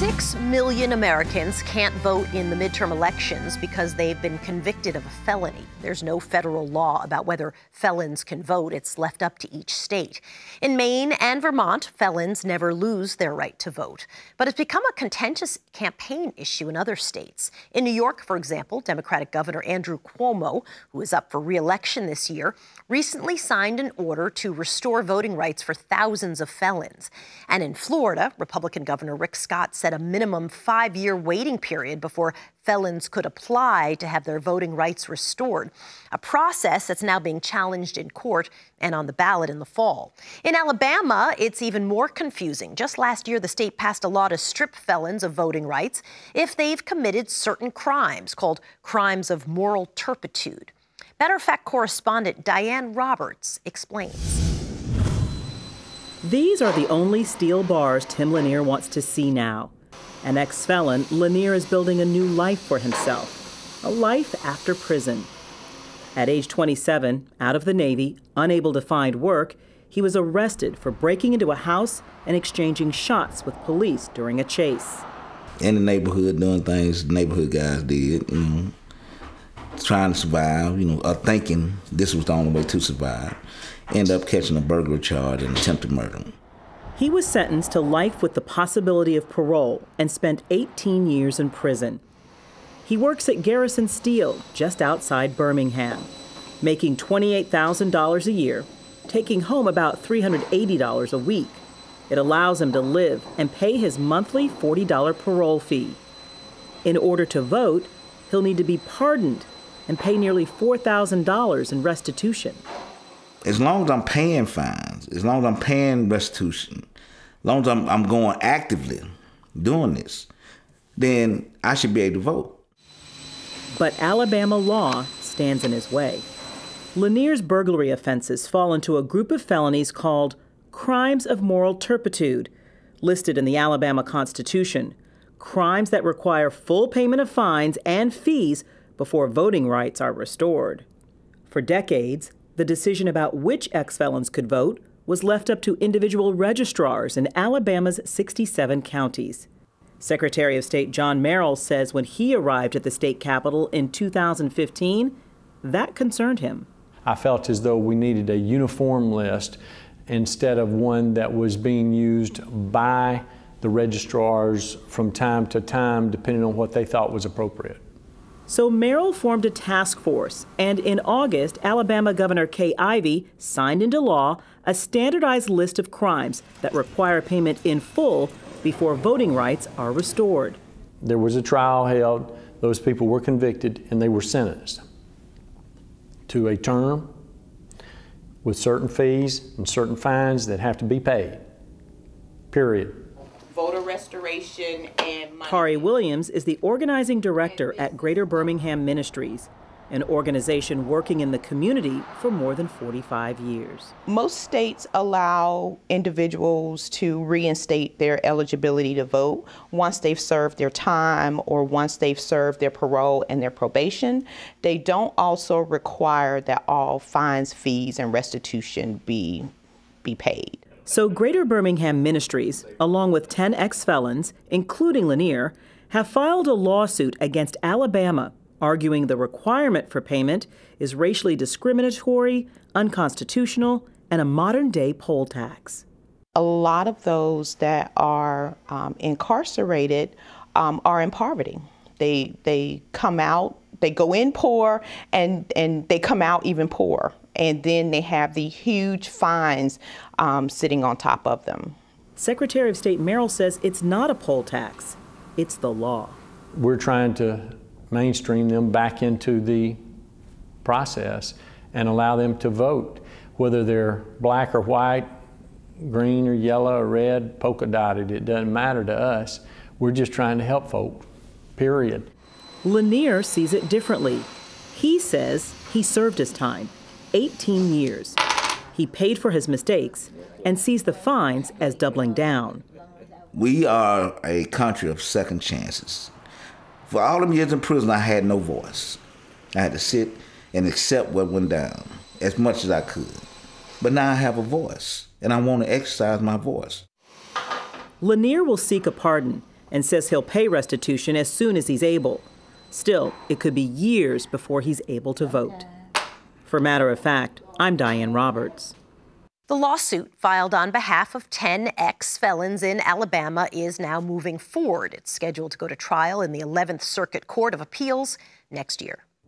6 million Americans can't vote in the midterm elections because they've been convicted of a felony. There's no federal law about whether felons can vote. It's left up to each state. In Maine and Vermont, felons never lose their right to vote. But it's become a contentious campaign issue in other states. In New York, for example, Democratic Governor Andrew Cuomo, who is up for re-election this year, recently signed an order to restore voting rights for thousands of felons. And in Florida, Republican Governor Rick Scott set a minimum 5-year waiting period before felons could apply to have their voting rights restored, a process that's now being challenged in court and on the ballot in the fall. In Alabama, it's even more confusing. Just last year, the state passed a law to strip felons of voting rights if they've committed certain crimes called crimes of moral turpitude. Matter of Fact correspondent Diane Roberts explains. These are the only steel bars Tim Lanier wants to see now. An ex-felon, Lanier is building a new life for himself, a life after prison. At age 27, out of the Navy, unable to find work, he was arrested for breaking into a house and exchanging shots with police during a chase. In the neighborhood, doing things the neighborhood guys did, trying to survive, or thinking this was the only way to survive. End up catching a burglary charge and attempted murder. He was sentenced to life with the possibility of parole and spent 18 years in prison. He works at Garrison Steel, just outside Birmingham, making $28,000 a year, taking home about $380 a week. It allows him to live and pay his monthly $40 parole fee. In order to vote, he'll need to be pardoned and pay nearly $4,000 in restitution. As long as I'm paying fines, as long as I'm paying restitution, as long as I'm going actively doing this, then I should be able to vote. But Alabama law stands in his way. Lanier's burglary offenses fall into a group of felonies called crimes of moral turpitude, listed in the Alabama Constitution, crimes that require full payment of fines and fees before voting rights are restored. For decades, the decision about which ex-felons could vote was left up to individual registrars in Alabama's 67 counties. Secretary of State John Merrill says when he arrived at the state capitol in 2015, that concerned him. I felt as though we needed a uniform list instead of one that was being used by the registrars from time to time, depending on what they thought was appropriate. So Merrill formed a task force, and in August, Alabama Governor Kay Ivey signed into law a standardized list of crimes that require payment in full before voting rights are restored. There was a trial held, those people were convicted, and they were sentenced to a term with certain fees and certain fines that have to be paid, period. Voter restoration and money. Kari Williams is the organizing director at Greater Birmingham Ministries, an organization working in the community for more than 45 years. Most states allow individuals to reinstate their eligibility to vote once they've served their time or once they've served their parole and their probation. They don't also require that all fines, fees, and restitution be paid. So Greater Birmingham Ministries, along with 10 ex-felons, including Lanier, have filed a lawsuit against Alabama, arguing the requirement for payment is racially discriminatory, unconstitutional, and a modern-day poll tax. A lot of those that are incarcerated are in poverty. They come out, they go in poor, and they come out even poorer. And then they have the huge fines sitting on top of them. Secretary of State Merrill says it's not a poll tax, it's the law. We're trying to mainstream them back into the process and allow them to vote, whether they're black or white, green or yellow or red, polka dotted, it doesn't matter to us. We're just trying to help folk, period. Lanier sees it differently. He says he served his time. 18 years. He paid for his mistakes and sees the fines as doubling down. We are a country of second chances. For all them years in prison, I had no voice. I had to sit and accept what went down as much as I could. But now I have a voice, and I want to exercise my voice. Lanier will seek a pardon and says he'll pay restitution as soon as he's able. Still, it could be years before he's able to vote. For Matter of Fact, I'm Diane Roberts. The lawsuit filed on behalf of 10 ex-felons in Alabama is now moving forward. It's scheduled to go to trial in the 11th Circuit Court of Appeals next year.